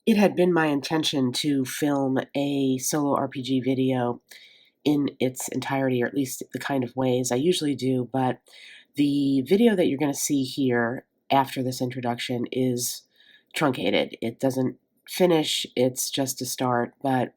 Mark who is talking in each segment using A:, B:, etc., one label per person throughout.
A: It had been my intention to film a solo RPG video in its entirety, or at least the kind of ways I usually do, but the video that you're going to see here after this introduction is truncated. It doesn't finish, it's just a start, but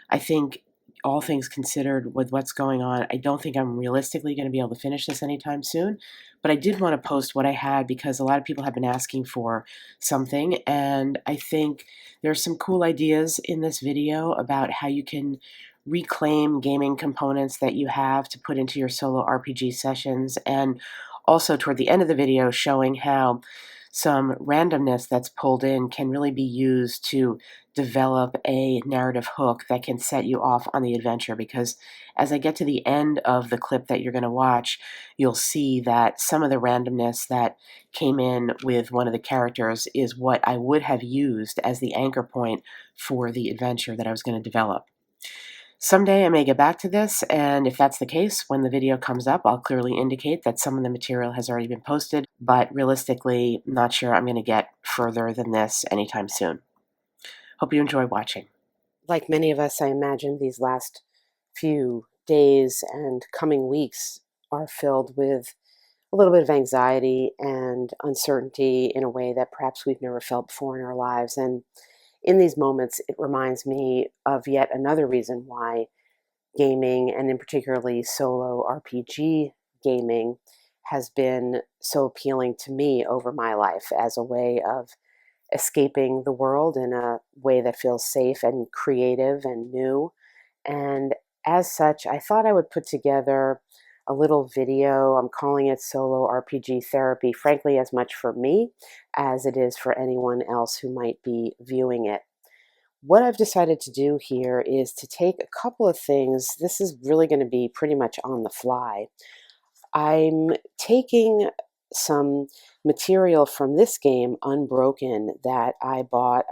A: I think all things considered with what's going on, I don't think I'm realistically going to be able to finish this anytime soon, but I did want to post what I had because a lot of people have been asking for something, and I think there's some cool ideas in this video about how you can reclaim gaming components that you have to put into your solo RPG sessions, and also toward the end of the video showing how some randomness that's pulled in can really be used to develop a narrative hook that can set you off on the adventure. Because as I get to the end of the clip that you're going to watch, you'll see that some of the randomness that came in with one of the characters is what I would have used as the anchor point for the adventure that I was going to develop. Someday I may get back to this, and if that's the case, when the video comes up, I'll clearly indicate that some of the material has already been posted, but realistically, not sure I'm going to get further than this anytime soon. Hope you enjoy watching.
B: Like many of us, I imagine these last few days and coming weeks are filled with a little bit of anxiety and uncertainty in a way that perhaps we've never felt before in our lives. And in these moments, it reminds me of yet another reason why gaming, and in particularly solo RPG gaming, has been so appealing to me over my life as a way of escaping the world in a way that feels safe and creative and new. And as such, I thought I would put together a little video. I'm calling it Solo RPG Therapy, frankly, as much for me as it is for anyone else who might be viewing it. What I've decided to do here is to take a couple of things. This is really going to be pretty much on the fly. I'm taking some material from this game, Unbroken, that I bought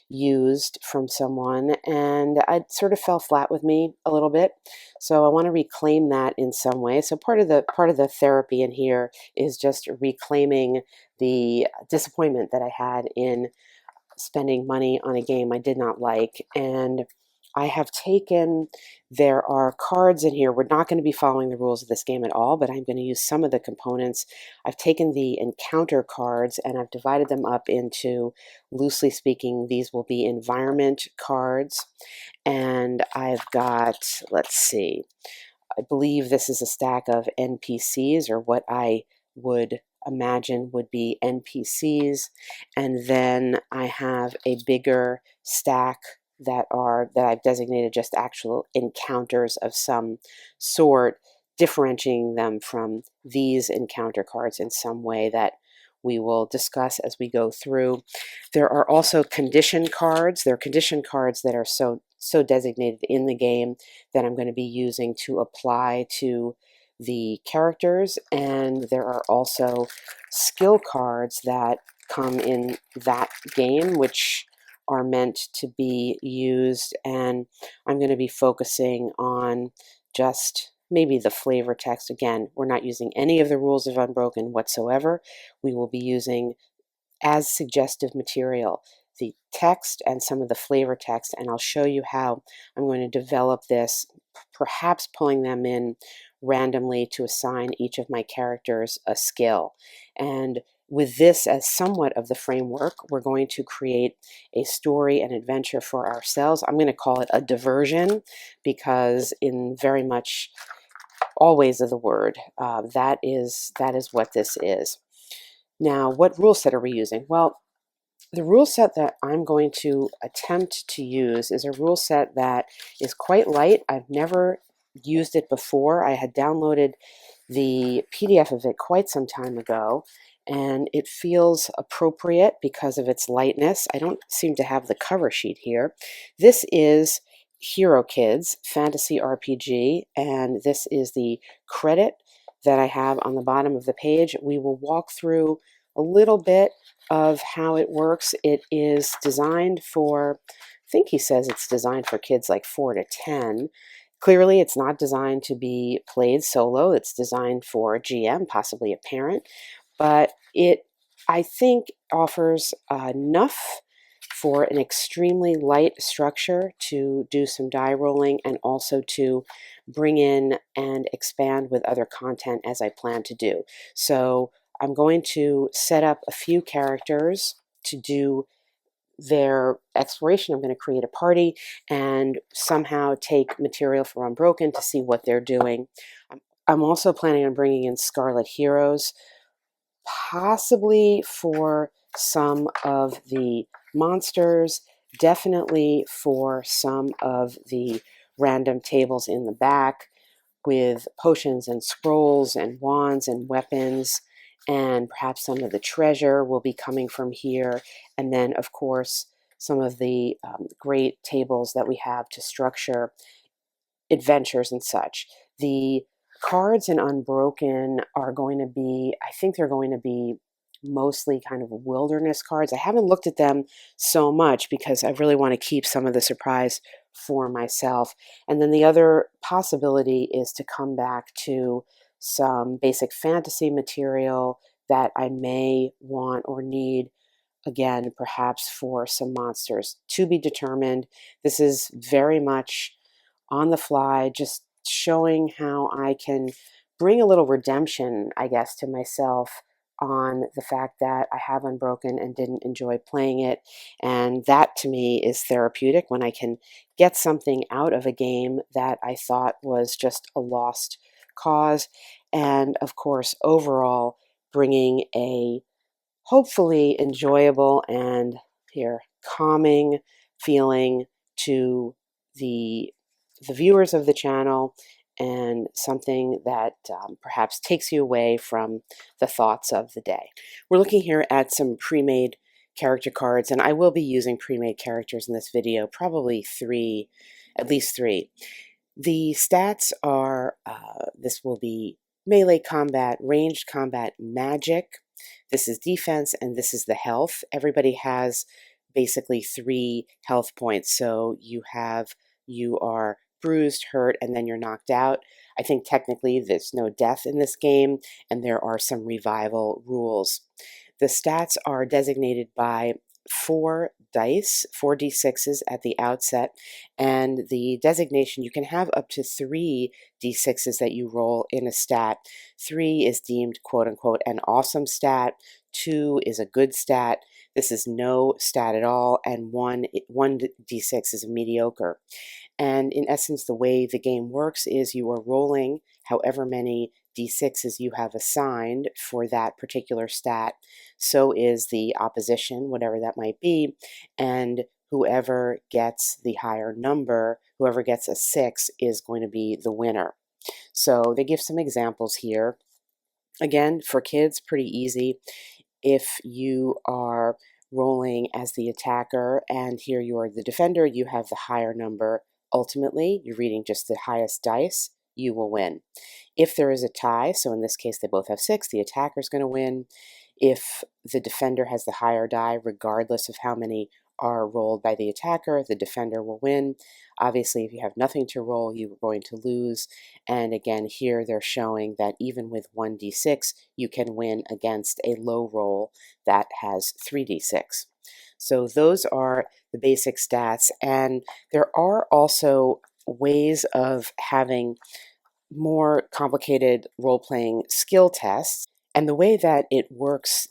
B: used from someone, and it sort of fell flat with me a little bit. So I want to reclaim that in some way. So part of the therapy in here is just reclaiming the disappointment that I had in spending money on a game I did not like. And I have taken, there are cards in here. We're not going to be following the rules of this game at all, but I'm going to use some of the components. I've taken the encounter cards and I've divided them up into, loosely speaking, these will be environment cards. And I've got, let's see, I believe this is a stack of NPCs, or what I would imagine would be NPCs. And then I have a bigger stack that I've designated just actual encounters of some sort, differentiating them from these encounter cards in some way that we will discuss as we go through. There are also condition cards. There are condition cards that are so designated in the game that I'm going to be using to apply to the characters. And there are also skill cards that come in that game, which are meant to be used. And I'm going to be focusing on just maybe the flavor text. Again, we're not using any of the rules of Unbroken whatsoever. We will be using, as suggestive material, the text and some of the flavor text, and I'll show you how I'm going to develop this, perhaps pulling them in randomly to assign each of my characters a skill. And with this as somewhat of the framework, we're going to create a story and adventure for ourselves. I'm going to call it a diversion because in very much all ways of the word, that is what this is. Now, what rule set are we using? Well, the rule set that I'm going to attempt to use is a rule set that is quite light. I've never used it before. I had downloaded the PDF of it quite some time ago, and it feels appropriate because of its lightness. I don't seem to have the cover sheet here. This is Hero Kids Fantasy RPG, and this is the credit that I have on the bottom of the page. We will walk through a little bit of how it works. It is designed for, I think he says it's designed for kids like 4 to 10. Clearly, it's not designed to be played solo. It's designed for a GM, possibly a parent, but it, I think, offers enough for an extremely light structure to do some die rolling and also to bring in and expand with other content as I plan to do. So I'm going to set up a few characters to do their exploration. I'm going to create a party and somehow take material from Unbroken to see what they're doing. I'm also planning on bringing in Scarlet Heroes, possibly for some of the monsters, definitely for some of the random tables in the back with potions and scrolls and wands and weapons, and perhaps some of the treasure will be coming from here. And then, of course, some of the great tables that we have to structure adventures and such. The cards in Unbroken are going to be, I think they're going to be mostly kind of wilderness cards. I haven't looked at them so much because I really want to keep some of the surprise for myself. And then the other possibility is to come back to some basic fantasy material that I may want or need, again, perhaps for some monsters to be determined. This is very much on the fly, just showing how I can bring a little redemption, I guess, to myself on the fact that I have Unbroken and didn't enjoy playing it. And that to me is therapeutic when I can get something out of a game that I thought was just a lost cause. And of course, overall, bringing a hopefully enjoyable and here calming feeling to the viewers of the channel, and something that perhaps takes you away from the thoughts of the day. We're looking here at some pre-made character cards, and I will be using pre-made characters in this video, probably three, at least three. The stats are, this will be melee combat, ranged combat, magic. This is defense, and this is the health. Everybody has basically 3 health points. So you are bruised, hurt, and then you're knocked out. I think technically there's no death in this game, and there are some revival rules. The stats are designated by 4 dice, 4d6s at the outset, and the designation, you can have up to 3 d6s that you roll in a stat. 3 is deemed quote unquote an awesome stat, 2 is a good stat, this is no stat at all, and 1 d6 is a mediocre. And in essence, the way the game works is you are rolling however many d6s you have assigned for that particular stat. So is the opposition, whatever that might be, and whoever gets the higher number, whoever gets a 6, is going to be the winner. So they give some examples here. Again, for kids, pretty easy. If you are rolling as the attacker and here you're the defender, you have the higher number. Ultimately, you're reading just the highest dice, you will win. If there is a tie, so in this case they both have 6, the attacker is going to win. If the defender has the higher die, regardless of how many are rolled by the attacker, the defender will win. Obviously, if you have nothing to roll, you're going to lose. And again, here they're showing that even with 1d6, you can win against a low roll that has 3d6. So those are the basic stats. And there are also ways of having more complicated role-playing skill tests. And the way that it works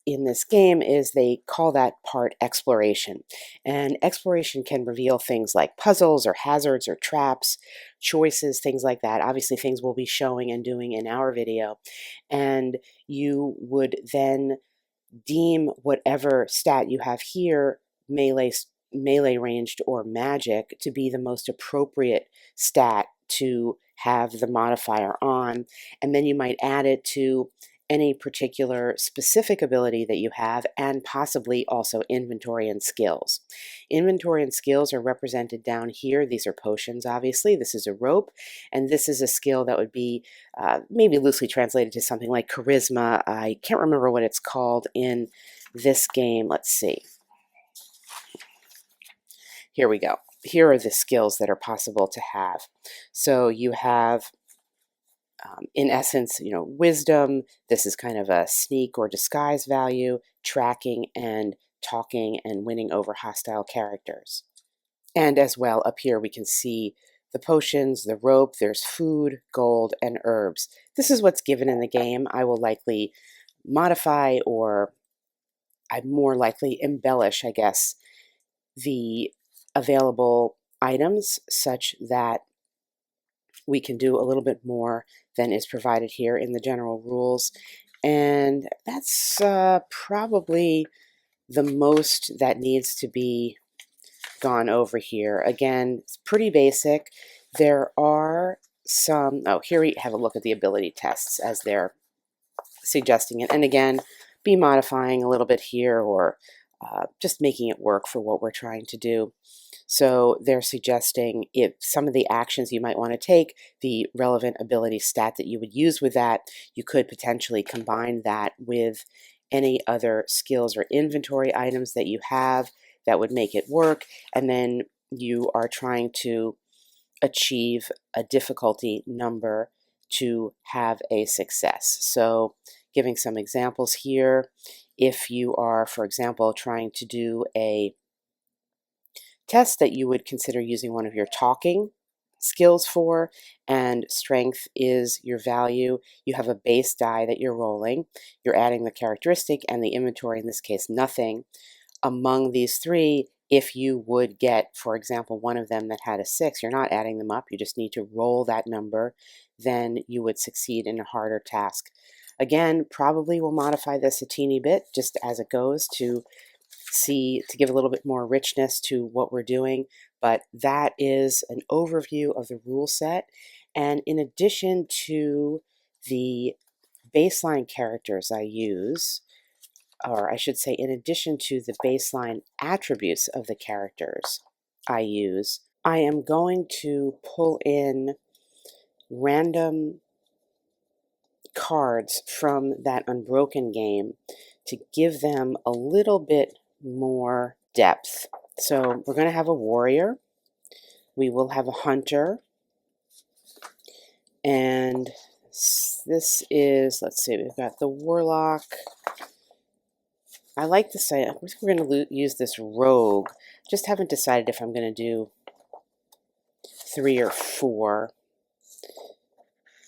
B: in this game is they call that part exploration. And exploration can reveal things like puzzles or hazards or traps, choices, things like that. Obviously, things we'll be showing and doing in our video. And you would then deem whatever stat you have here, melee ranged or magic, to be the most appropriate stat to have the modifier on, and then you might add it to any particular specific ability that you have, and possibly also inventory and skills. Inventory and skills are represented down here. These are potions, obviously. This is a rope, and this is a skill that would be maybe loosely translated to something like charisma. I can't remember what it's called in this game. Let's see. Here we go. Here are the skills that are possible to have. So you have in essence, wisdom. This is kind of a sneak or disguise value, tracking, and talking and winning over hostile characters. And as well, up here we can see the potions, the rope, there's food, gold, and herbs. This is what's given in the game. I will likely modify, or I more likely embellish, I guess, the available items such that we can do a little bit more than is provided here in the general rules. And that's probably the most that needs to be gone over here. Again, it's pretty basic. There are some, oh, here we have a look at the ability tests as they're suggesting it. And again, be modifying a little bit here, or just making it work for what we're trying to do. So they're suggesting if some of the actions you might want to take, the relevant ability stat that you would use with that, you could potentially combine that with any other skills or inventory items that you have that would make it work. And then you are trying to achieve a difficulty number to have a success. So giving some examples here, if you are, for example, trying to do a test that you would consider using one of your talking skills for, and strength is your value, you have a base die that you're rolling, you're adding the characteristic and the inventory, in this case nothing. Among these three, if you would get, for example, one of them that had a 6, you're not adding them up, you just need to roll that number, then you would succeed in a harder task. Again, probably will modify this a teeny bit just as it goes to give a little bit more richness to what we're doing, but that is an overview of the rule set. And in addition to the baseline characters I use, or I should say, in addition to the baseline attributes of the characters I use, I am going to pull in random cards from that Unbroken game to give them a little bit more depth. So we're going to have a warrior, we will have a hunter, and this is, let's see, we've got the warlock. I like to say, I think we're going to use this rogue. Just haven't decided if I'm going to do 3 or 4.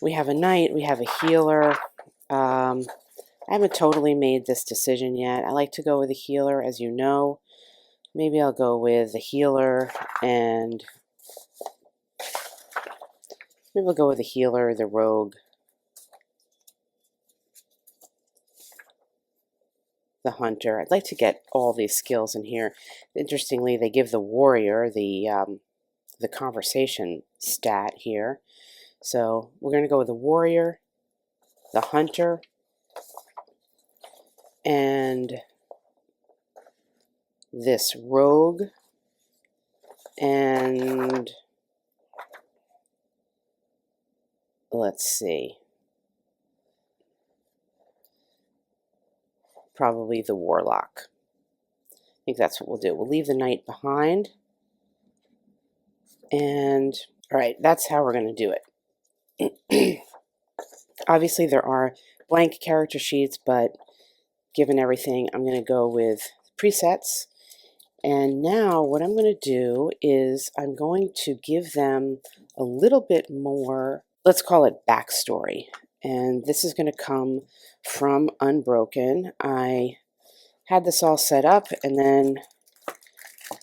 B: We have a knight, we have a healer. I haven't totally made this decision yet. I like to go with a healer, as you know. Maybe I'll go with the healer, and maybe we'll go with the healer, the rogue, the hunter. I'd like to get all these skills in here. Interestingly, they give the warrior the conversation stat here. So we're going to go with the warrior, the hunter, and this rogue, and let's see, probably the warlock. I think that's what we'll do. We'll leave the knight behind, and all right, that's how we're going to do it. Obviously there are blank character sheets, but given everything, I'm going to go with presets. And now what I'm going to do is I'm going to give them a little bit more, let's call it backstory. And this is going to come from Unbroken. I had this all set up, and then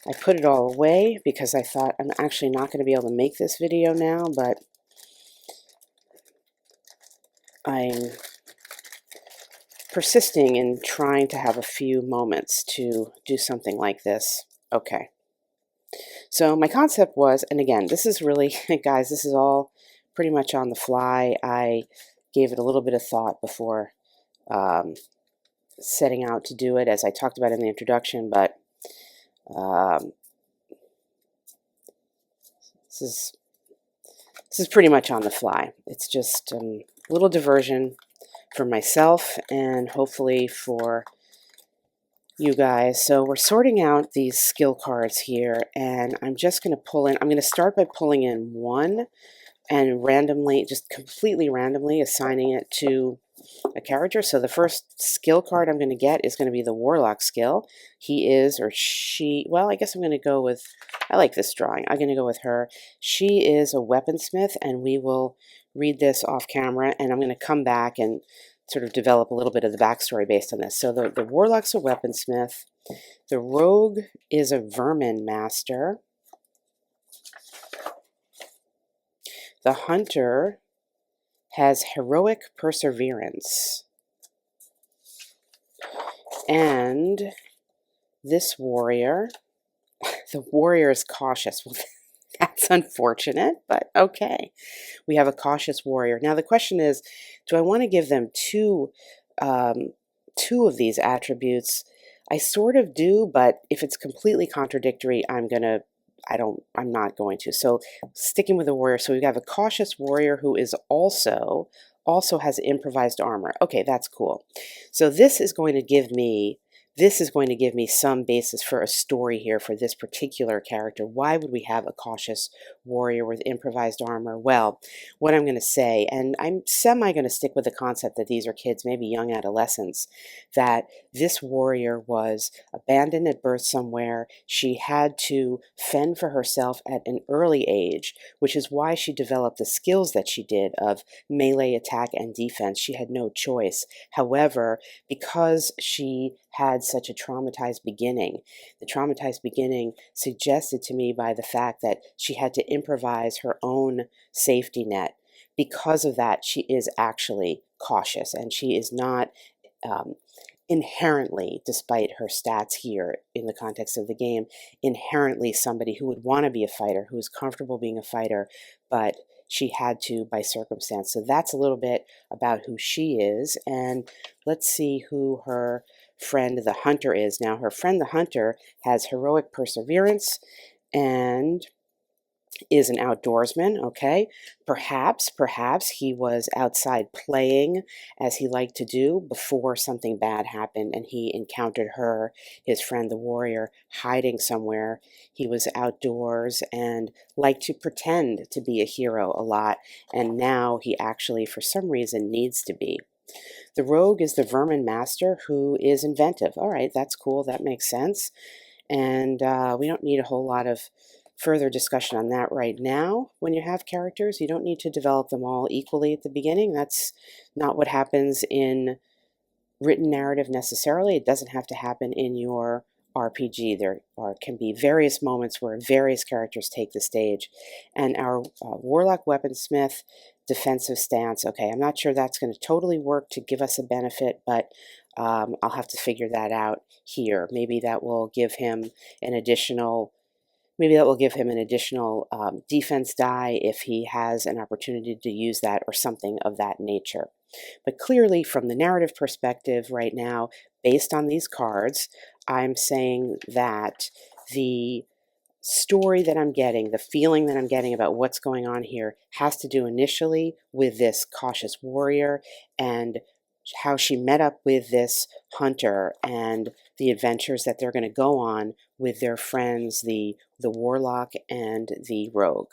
B: I put it all away because I thought I'm actually not going to be able to make this video now, but I'm persisting in trying to have a few moments to do something like this. Okay. So my concept was, and again, this is really, guys, this is all pretty much on the fly. I gave it a little bit of thought before setting out to do it, as I talked about in the introduction, but this is pretty much on the fly. It's just a little diversion for myself and hopefully for you guys. So we're sorting out these skill cards here, and I'm just going to pull in, I'm going to start by pulling in one and randomly, just completely randomly assigning it to a character. So the first skill card I'm going to get is going to be the Warlock skill. He is, or she, well, I guess I'm going to go with, I like this drawing. I'm going to go with her. She is a weaponsmith, and we will read this off camera, and I'm going to come back and sort of develop a little bit of the backstory based on this. So the Warlock's a weaponsmith. The Rogue is a vermin master. The Hunter has heroic perseverance. And this warrior, the warrior is cautious. Well, that's unfortunate, but okay. We have a cautious warrior. Now the question is, do I want to give them two of these attributes? I sort of do, but if it's completely contradictory, I'm not going to. So sticking with the warrior, so we have a cautious warrior who is also has improvised armor. Okay, that's cool. So this is going to give me some basis for a story here for this particular character. Why would we have a cautious warrior with improvised armor? Well, what I'm going to say, and I'm going to stick with the concept that these are kids, maybe young adolescents, that this warrior was abandoned at birth somewhere. She had to fend for herself at an early age, which is why she developed the skills that she did of melee attack and defense. She had no choice. However, because she had such a traumatized beginning, the traumatized beginning suggested to me by the fact that she had to improvise her own safety net. Because of that, she is actually cautious, and she is not inherently, despite her stats here in the context of the game, inherently somebody who would want to be a fighter, who is comfortable being a fighter, but she had to by circumstance. So that's a little bit about who she is, and let's see who her friend the hunter is. Now, her friend the hunter has heroic perseverance and is an outdoorsman. Okay, perhaps he was outside playing as he liked to do before something bad happened, and he encountered her, his friend the warrior, hiding somewhere. He was outdoors and liked to pretend to be a hero a lot, and now he actually for some reason needs to be. The rogue is the vermin master who is inventive. All right, that's cool, that makes sense. And we don't need a whole lot of further discussion on that right now. When you have characters, you don't need to develop them all equally at the beginning. That's not what happens in written narrative necessarily. It doesn't have to happen in your RPG. There can be various moments where various characters take the stage. And our Warlock Weaponsmith defensive stance, okay, I'm not sure that's going to totally work to give us a benefit, but I'll have to figure that out here. Maybe that will give him an additional defense die if he has an opportunity to use that or something of that nature. But clearly, from the narrative perspective right now, based on these cards, I'm saying that the story that I'm getting, the feeling that I'm getting about what's going on here has to do initially with this cautious warrior and how she met up with this hunter and the adventures that they're going to go on with their friends, the warlock and the rogue.